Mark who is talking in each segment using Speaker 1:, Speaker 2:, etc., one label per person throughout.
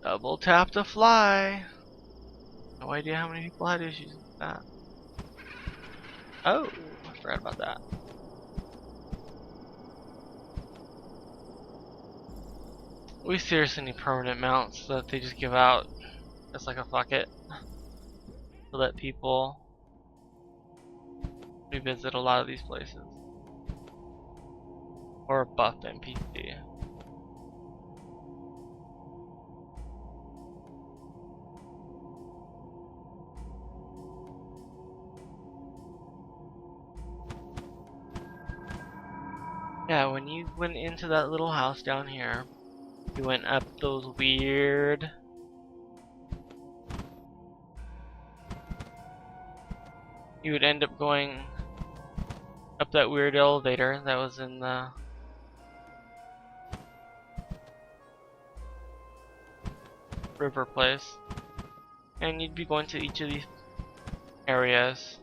Speaker 1: Double tap to fly. No idea how many people had issues with that. Oh, I forgot about that. We seriously need permanent mounts that they just give out as like a fuck it to let people revisit a lot of these places. Or a buff NPC. Yeah, when you went into that little house down here, you went up those weird... You would end up going up that weird elevator that was in the... river place. And you'd be going to each of these areas.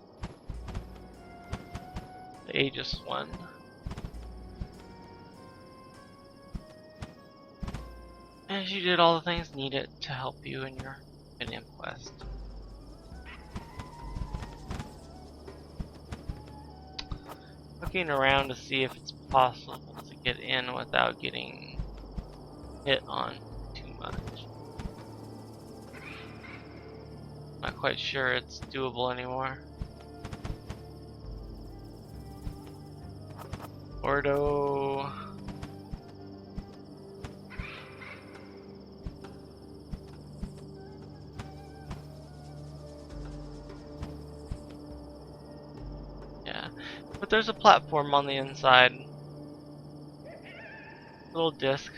Speaker 1: The Aegis one. And you did all the things needed to help you in your minion quest. Looking around to see if it's possible to get in without getting hit on too much. Not quite sure it's doable anymore. Ordo. Yeah, but there's a platform on the inside. Little disc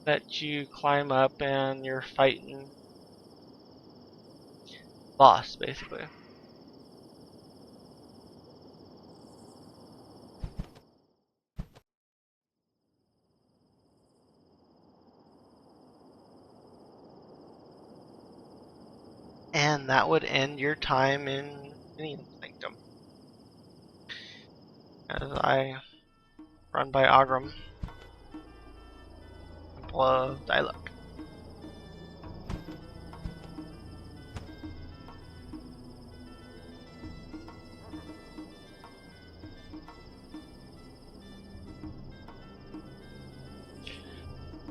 Speaker 1: that you climb up and you're fighting boss basically. And that would end your time in Minion Sanctum. As I run by Agram. Temple of Diluc.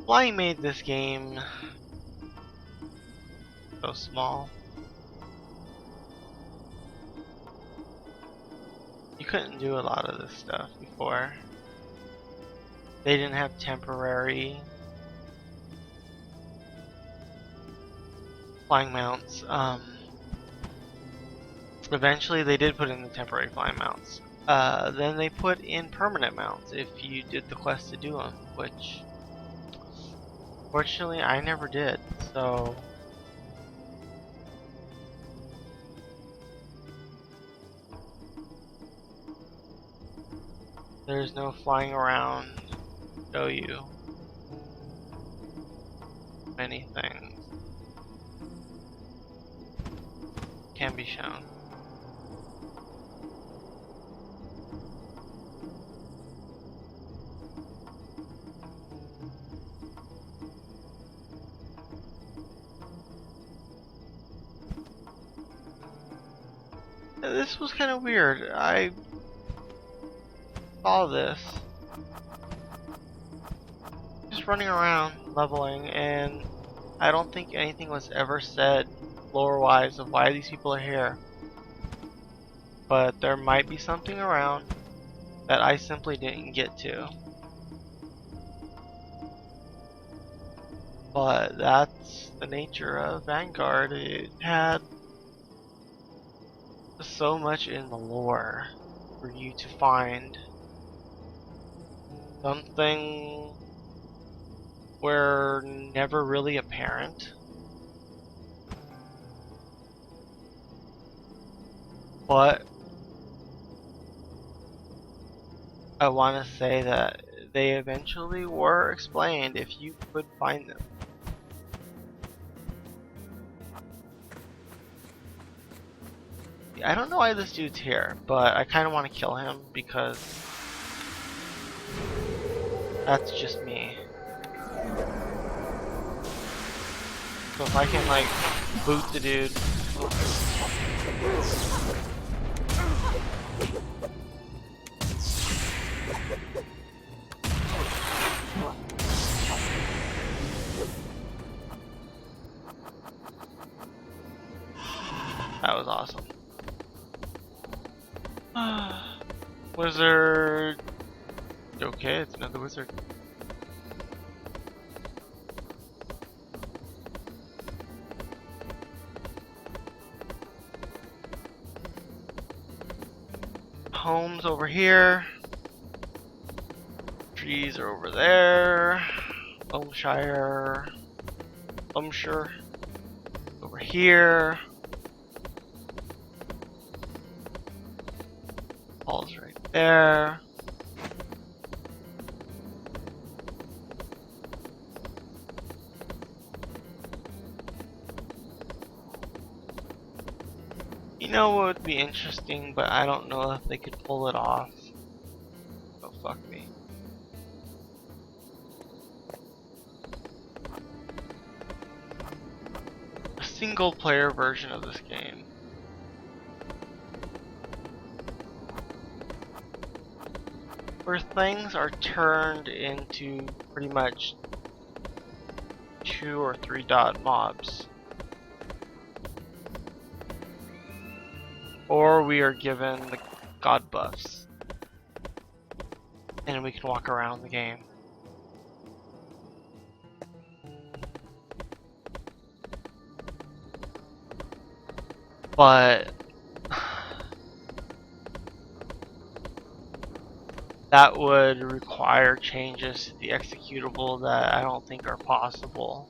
Speaker 1: Why made this game so small? You couldn't do a lot of this stuff before. They didn't have temporary flying mounts. Eventually they did put in the temporary flying mounts. Then they put in permanent mounts if you did the quest to do them, which fortunately I never did, so there's no flying around to show you many things can be shown. This was kind of weird. I saw this just running around leveling, and I don't think anything was ever said lore wise of why these people are here, but there might be something around that I simply didn't get to. But that's the nature of Vanguard. It had so much in the lore for you to find something were never really apparent. But I want to say that they eventually were explained if you could find them. I don't know why this dude's here, but I kind of want to kill him because That's just me. So if I can like boot the dude. That was awesome. Wizard. Okay, it's another wizard. Homes over here. Trees are over there. Loamshire. Over here. Paul's right there. You know what would be interesting, but I don't know if they could pull it off. Oh, fuck me. A single player version of this game. Where things are turned into pretty much 2 or 3 dot mobs. Or we are given the god buffs. And we can walk around the game. But that would require changes to the executable that I don't think are possible.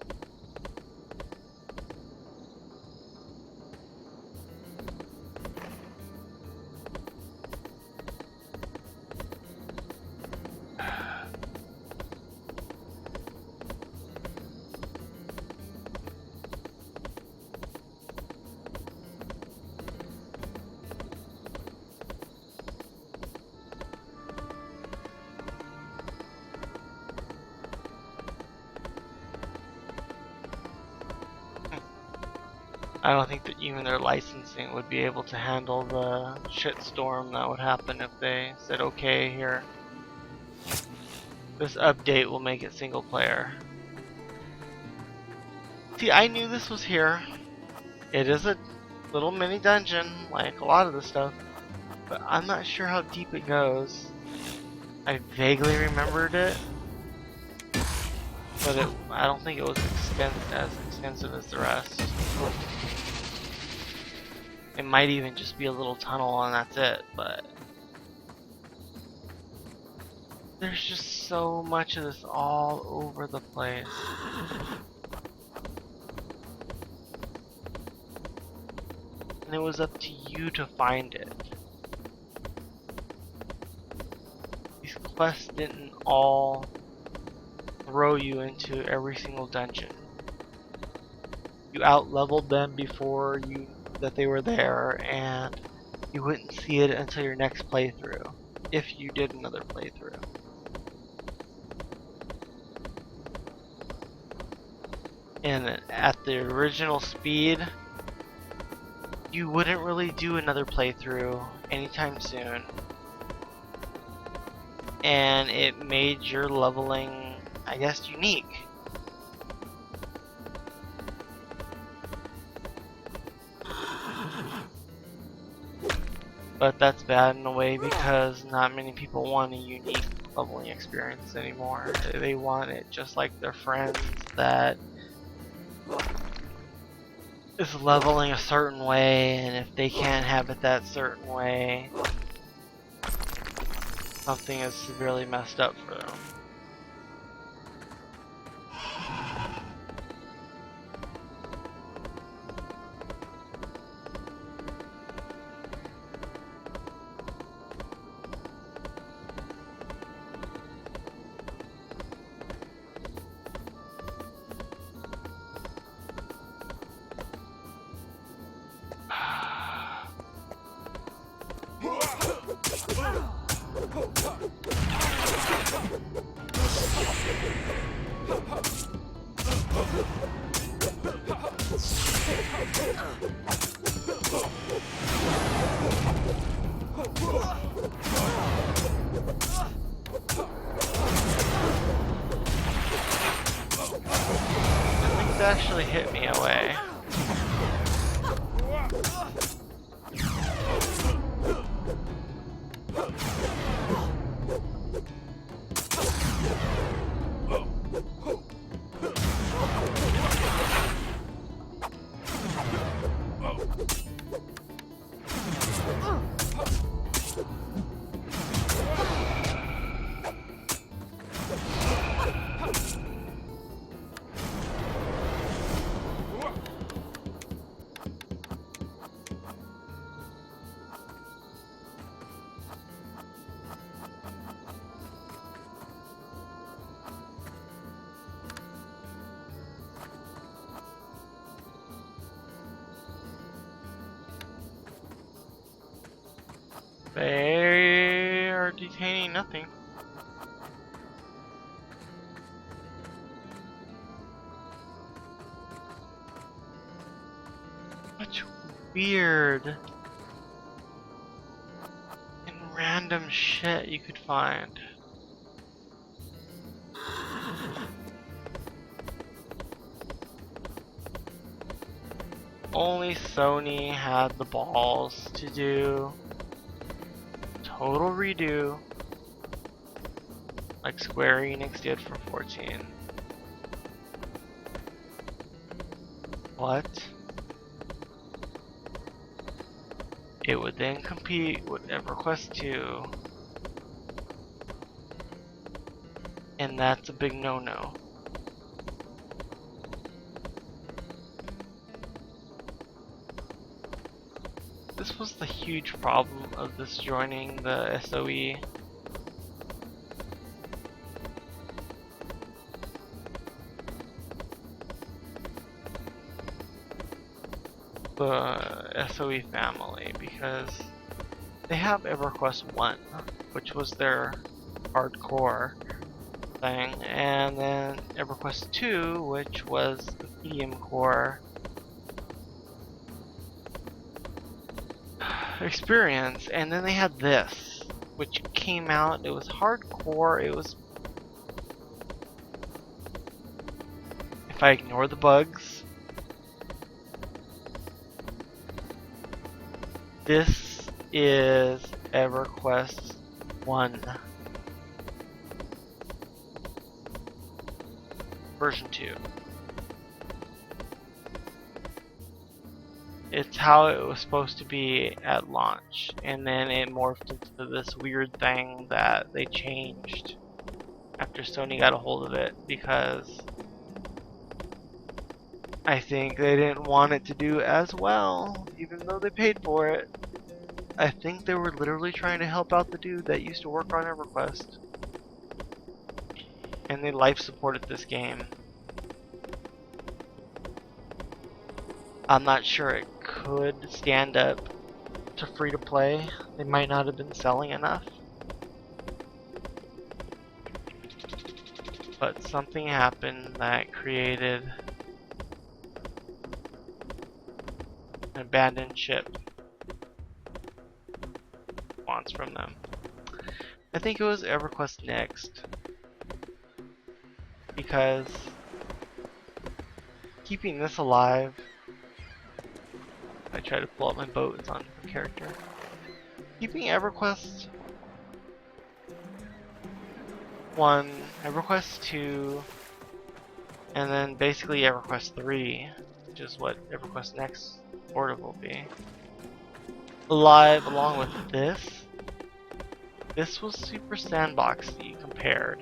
Speaker 1: I don't think that even their licensing would be able to handle the shitstorm that would happen if they said, okay, here, this update will make it single player. See, I knew this was here. It is a little mini dungeon, like a lot of the stuff, but I'm not sure how deep it goes. I vaguely remembered it, but I don't think it was as extensive as the rest. It might even just be a little tunnel and that's it, but there's just so much of this all over the place. And it was up to you to find it. These quests didn't all throw you into every single dungeon. You out-leveled them before you that they were there, and you wouldn't see it until your next playthrough, if you did another playthrough. And at the original speed, you wouldn't really do another playthrough anytime soon. And it made your leveling, I guess, unique. But that's bad in a way because not many people want a unique leveling experience anymore. They want it just like their friends that is leveling a certain way, and if they can't have it that certain way, something is severely messed up for them. actually hit me away. They are detaining nothing. Such weird and random shit you could find. Only Sony had the balls to do total redo like Square Enix did for 14. What? It would then compete with EverQuest 2, and that's a big no-no. This was the huge problem of this joining the SOE. The SOE family, because they have EverQuest 1, which was their hardcore thing, and then EverQuest 2, which was the medium core experience, and then they had this, which came out, it was hardcore, it was, if I ignore the bugs, this is EverQuest 1 version 2. It's how it was supposed to be at launch, and then it morphed into this weird thing that they changed after Sony got a hold of it, because I think they didn't want it to do as well, even though they paid for it. I think they were literally trying to help out the dude that used to work on EverQuest, and they life supported this game. I'm not sure it could stand up to free to play. They might not have been selling enough. But something happened that created an abandoned ship response from them. I think it was EverQuest Next, because keeping this alive, I try to pull up my boat, it's on the character. Keeping EverQuest 1, EverQuest 2, and then basically EverQuest 3, which is what EverQuest Next Portal will be, alive along with this. This was super sandboxy compared,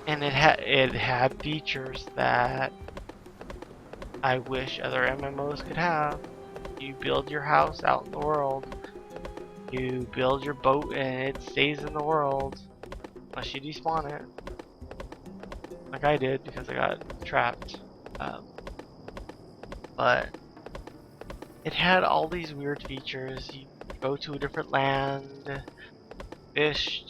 Speaker 1: and it had features that I wish other MMOs could have. You build your house out in the world, you build your boat and it stays in the world unless you despawn it, like I did because I got trapped. But it had all these weird features. You go to a different land, fish,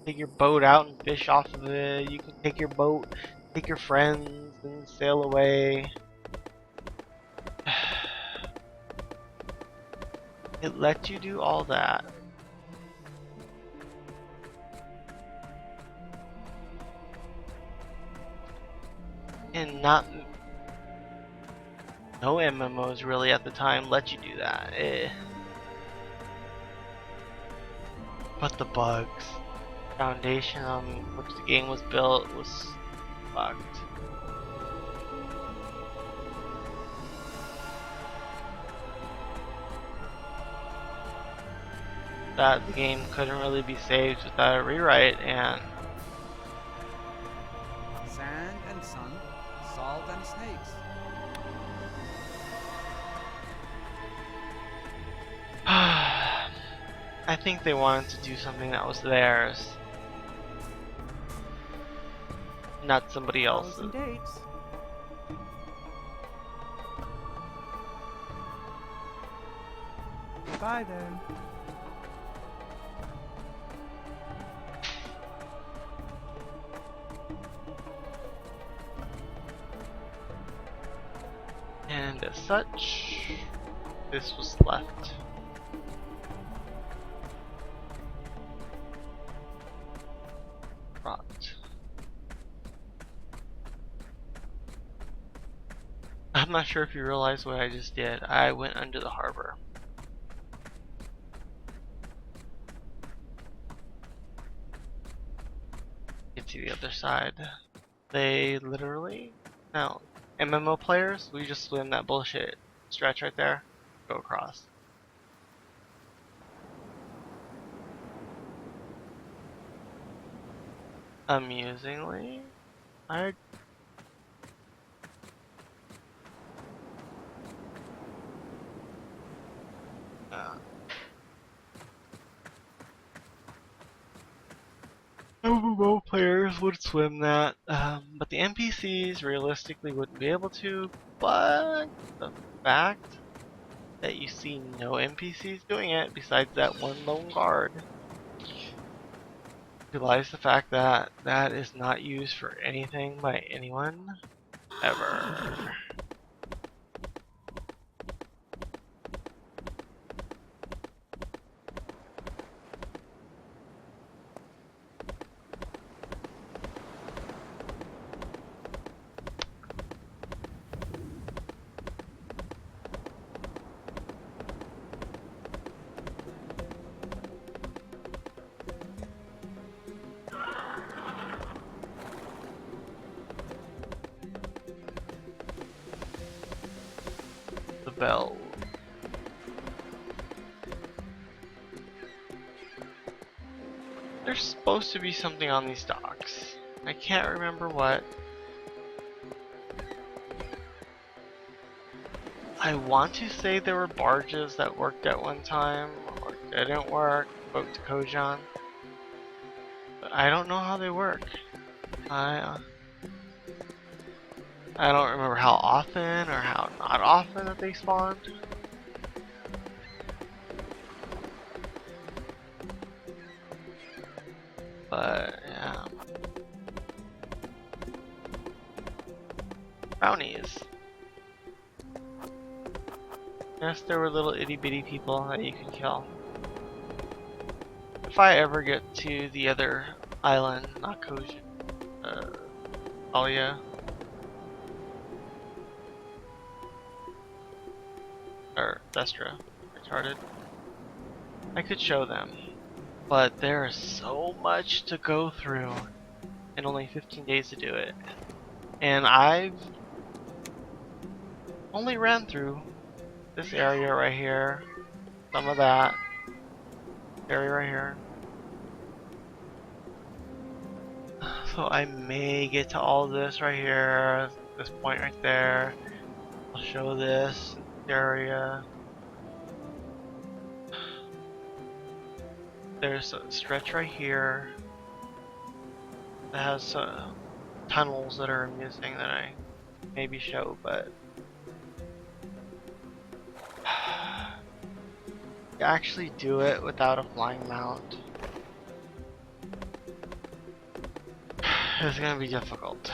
Speaker 1: take your boat out and fish off of it. You can take your boat, take your friends and sail away. It lets you do all that. And no MMOs really at the time let you do that. But the bugs, foundation on which the game was built was fucked. That the game couldn't really be saved without a rewrite, and
Speaker 2: Sand and sun, salt and snakes.
Speaker 1: I think they wanted to do something that was theirs, not somebody else's.
Speaker 2: And dates. Bye then.
Speaker 1: And as such, this was left. Rot. I'm not sure if you realize what I just did. I went under the harbor. Get to the other side. They literally, no, MMO players, we just swim that bullshit stretch right there, go across. Amusingly, I MMO players would swim that, but the NPCs realistically wouldn't be able to. But the fact that you see no NPCs doing it besides that one lone guard belies the fact that that is not used for anything by anyone ever. The bell. There's supposed to be something on these docks. I can't remember what. I want to say there were barges that worked at one time, or didn't work, spoke to Kojan. But I don't know how they work. I don't remember how often or how not often that they spawned. But yeah. Brownies. Yes, there were little itty bitty people that you could kill. If I ever get to the other island, not Kojan, Alia, or Thestra, retarded, I could show them. But there is so much to go through and only 15 days to do it. And I've only ran through this area right here, some of that area right here. So I may get to all this right here, this point right there. I'll show this area. There's a stretch right here that has tunnels that are amusing that I maybe show, but you actually do it without a flying mount. It's gonna be difficult.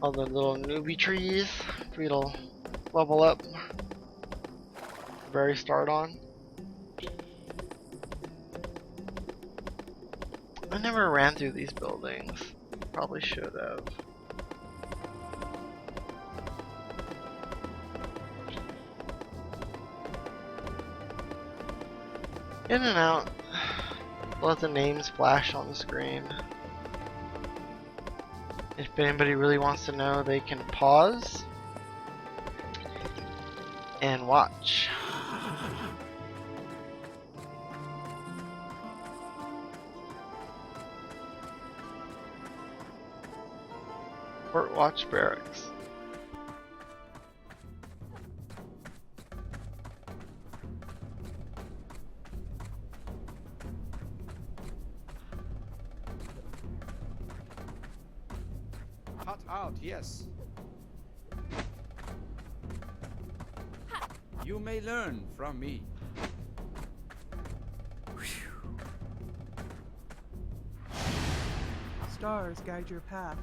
Speaker 1: All the little newbie trees for you to level up. Very start on. I never ran through these buildings. Probably should have. In and out. Let the names flash on the screen. If anybody really wants to know, they can pause and watch. Fort Watch Barracks.
Speaker 2: Cut out, yes. You may learn from me.
Speaker 3: Stars guide your path.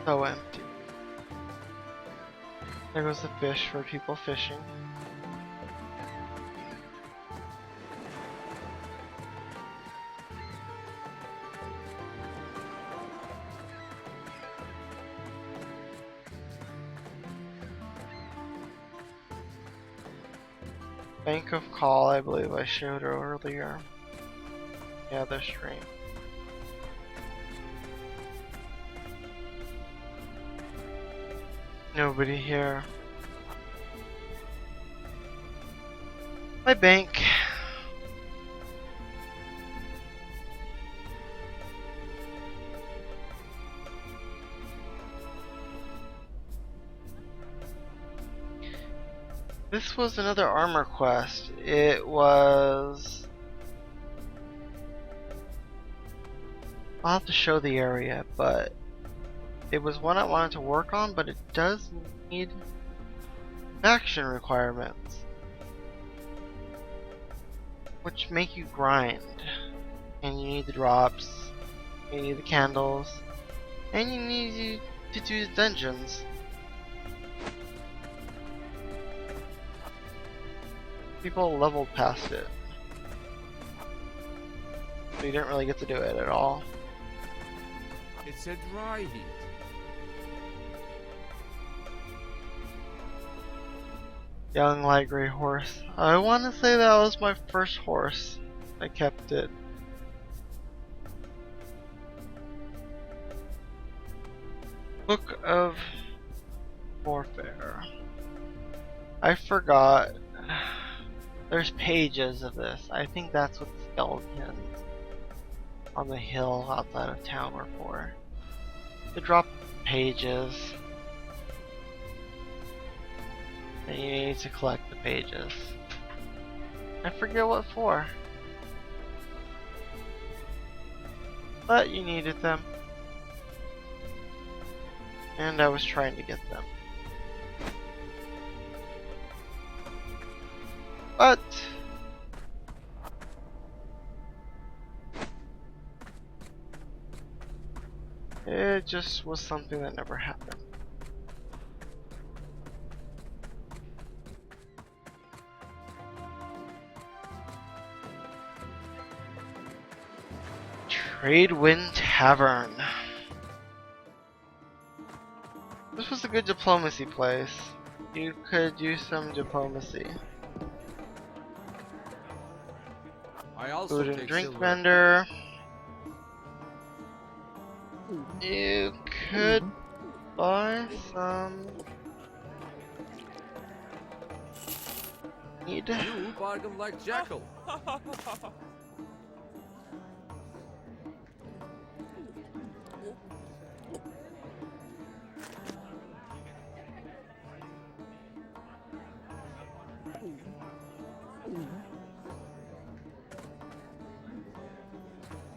Speaker 1: So empty. There goes the fish for people fishing. Bank of Call, I believe I showed earlier. Yeah, the stream. Nobody here. My bank. This was another armor quest. It was... I'll have to show the area, but it was one I wanted to work on, but it does need action requirements, which make you grind. And you need the drops, you need the candles, and you need to do the dungeons. People leveled past it, so you didn't really get to do it at all.
Speaker 2: It's a dry heat.
Speaker 1: Young light gray horse. I want to say that was my first horse. I kept it. Book of Warfare. I forgot. There's pages of this. I think that's what the skeletons on the hill outside of town were for. To drop pages. And you need to collect the pages. I forget what for. But you needed them. And I was trying to get them. But it just was something that never happened. Tradewind Tavern. This was a good diplomacy place. You could do some diplomacy.
Speaker 2: I also
Speaker 1: Food and
Speaker 2: take
Speaker 1: drink
Speaker 2: silver.
Speaker 1: vendor. You could buy some. Need.
Speaker 2: You bargain like Jackal.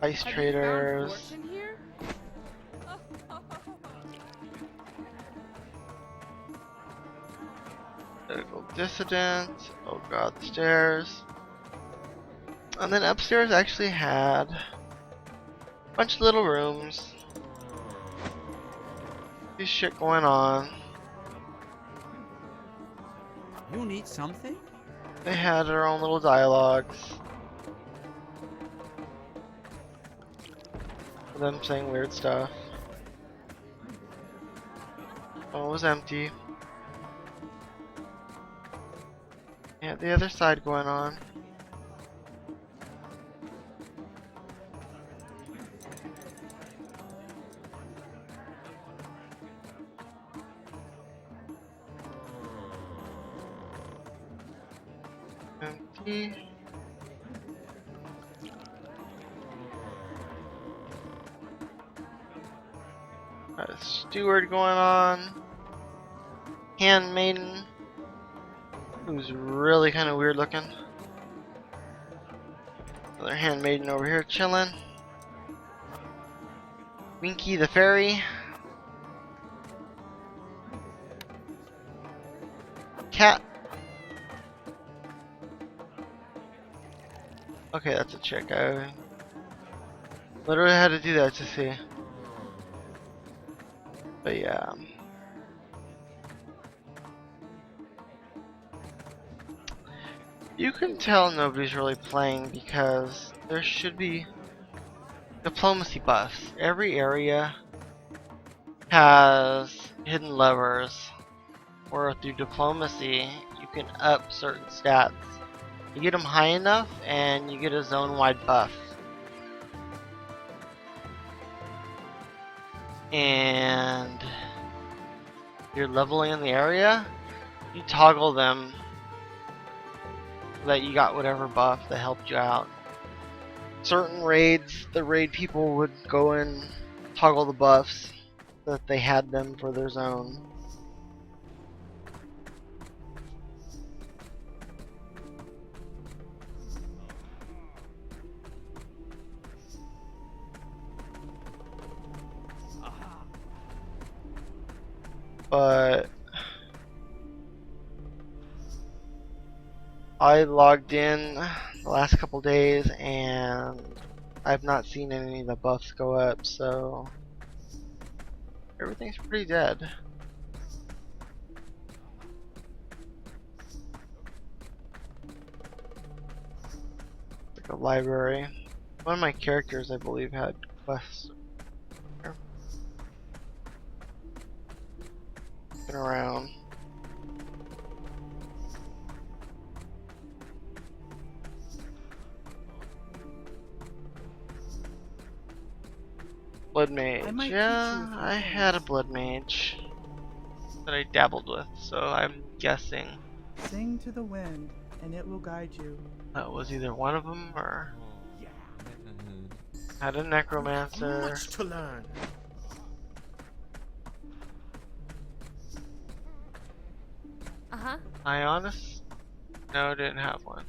Speaker 1: Ice
Speaker 4: Have you found
Speaker 1: traders.
Speaker 4: fortune here?
Speaker 1: Political dissident. Oh god, the stairs. And then upstairs actually had a bunch of little rooms. This shit going on.
Speaker 2: You need something?
Speaker 1: They had their own little dialogues. Them saying weird stuff. Oh, it was empty. Yeah, the other side going on. Empty. Got a steward going on. Handmaiden, who's really kind of weird looking. Another handmaiden over here chilling. Winky the fairy. Cat. Okay, that's a chick. I literally had to do that to see. But yeah. You can tell nobody's really playing because there should be diplomacy buffs. Every area has hidden levers where through diplomacy you can up certain stats. You get them high enough and you get a zone-wide buff. And you're leveling in the area, you toggle them so that you got whatever buff that helped you out. Certain raids, the raid people would go and toggle the buffs so that they had them for their zone. But I logged in the last couple days and I've not seen any of the buffs go up, so everything's pretty dead. Like a library. One of my characters, I believe, had quests. Been around. Blood mage.
Speaker 3: I might
Speaker 1: Yeah,
Speaker 3: teach you a few
Speaker 1: I had a
Speaker 3: things.
Speaker 1: blood mage that I dabbled with, so I'm guessing
Speaker 3: Sing to the wind, and it will guide you.
Speaker 1: that was either one of them or had a necromancer.
Speaker 5: Much to learn.
Speaker 4: Uh-huh.
Speaker 1: Ionis? No, didn't have one.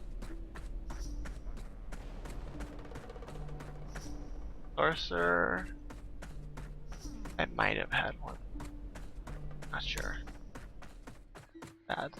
Speaker 1: Sorcerer? I might have had one. Not sure. Bad.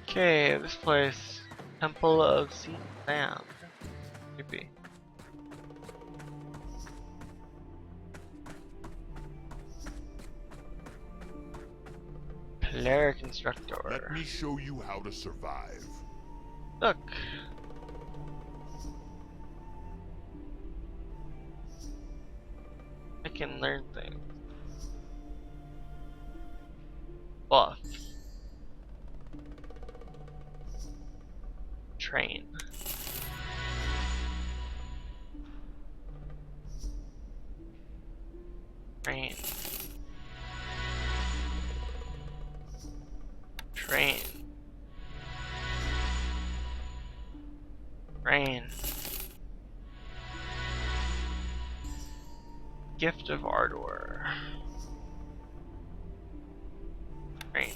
Speaker 1: Okay, this place. Temple of Sea Sand. Creepy. Cleric instructor.
Speaker 5: Let me show you how to survive.
Speaker 1: Look. can learn things. Buff. Train. Train. Train. Train. Gift of Ardor. Train.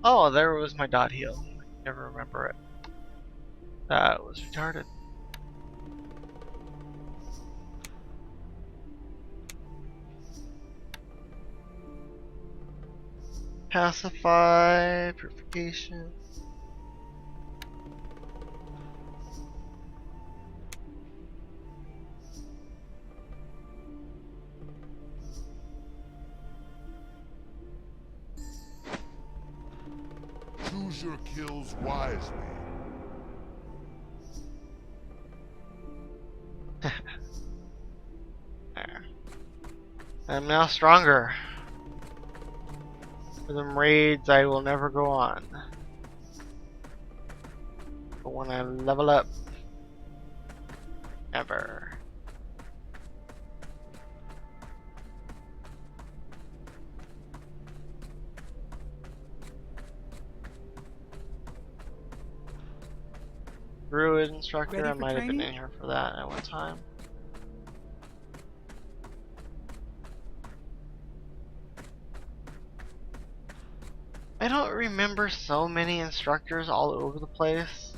Speaker 1: Oh, there was my dot heal. I never remember it. That was retarded. Pacify, purification.
Speaker 5: Choose your kills wisely.
Speaker 1: There. I'm now stronger. For them raids I will never go on. But when I level up, never. Druid instructor,
Speaker 3: Ready
Speaker 1: I
Speaker 3: for
Speaker 1: might have been
Speaker 3: training?
Speaker 1: in here for that at one time. I don't remember so many instructors all over the place.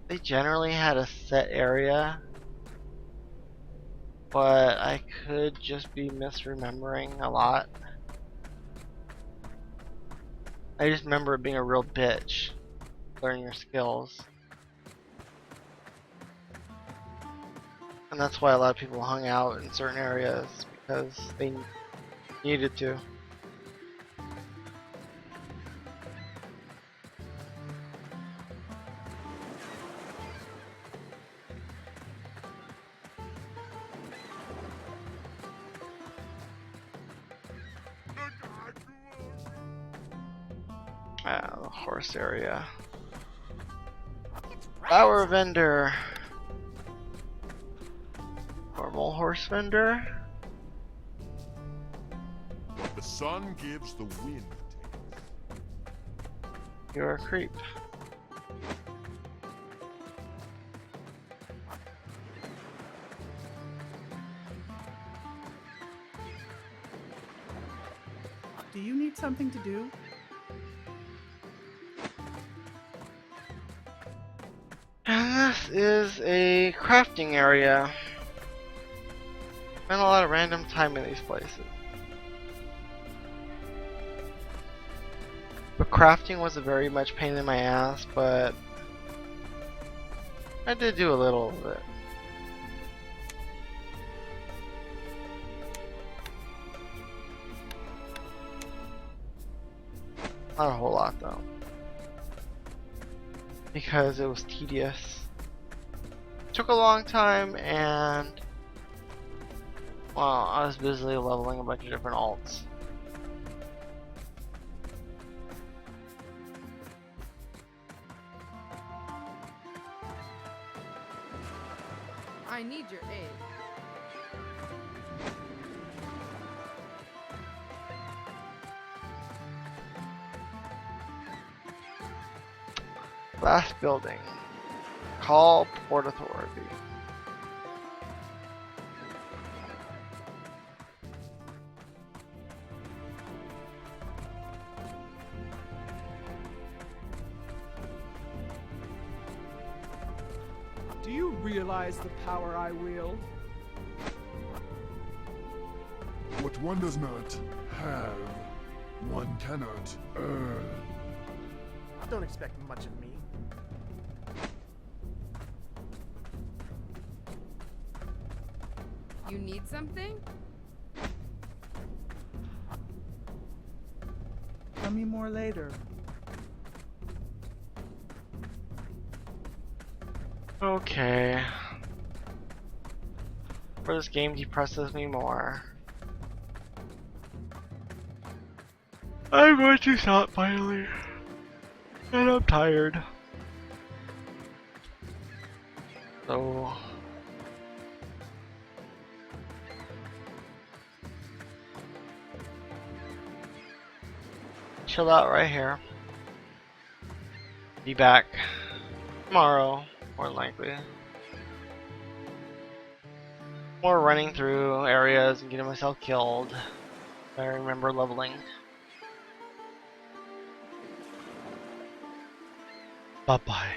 Speaker 1: They generally had a set area, but I could just be misremembering a lot. I just remember it being a real bitch, learning your skills. And that's why a lot of people hung out in certain areas, because they needed to. The horse area. Flower vendor. Normal horse vendor.
Speaker 5: What the sun gives, the wind takes.
Speaker 1: You're a creep.
Speaker 3: Do you need something to do?
Speaker 1: And this is a crafting area. Spent a lot of random time in these places. But crafting was a very much pain in my ass, but I did do a little of it. Not a whole lot though. Because it was tedious. Took a long time, and well, I was busily leveling a bunch of different alts.
Speaker 6: I need your aid.
Speaker 1: Last building. Call Port Authority.
Speaker 3: Do you realize the power I wield?
Speaker 5: What one does not have, one cannot earn.
Speaker 7: Don't expect much of me.
Speaker 6: You need something?
Speaker 3: Tell me more later.
Speaker 1: Okay. For this game depresses me more. I'm going to stop finally. And I'm tired. So chill out right here. Be back tomorrow, more than likely. More running through areas and getting myself killed. I remember leveling. Bye bye.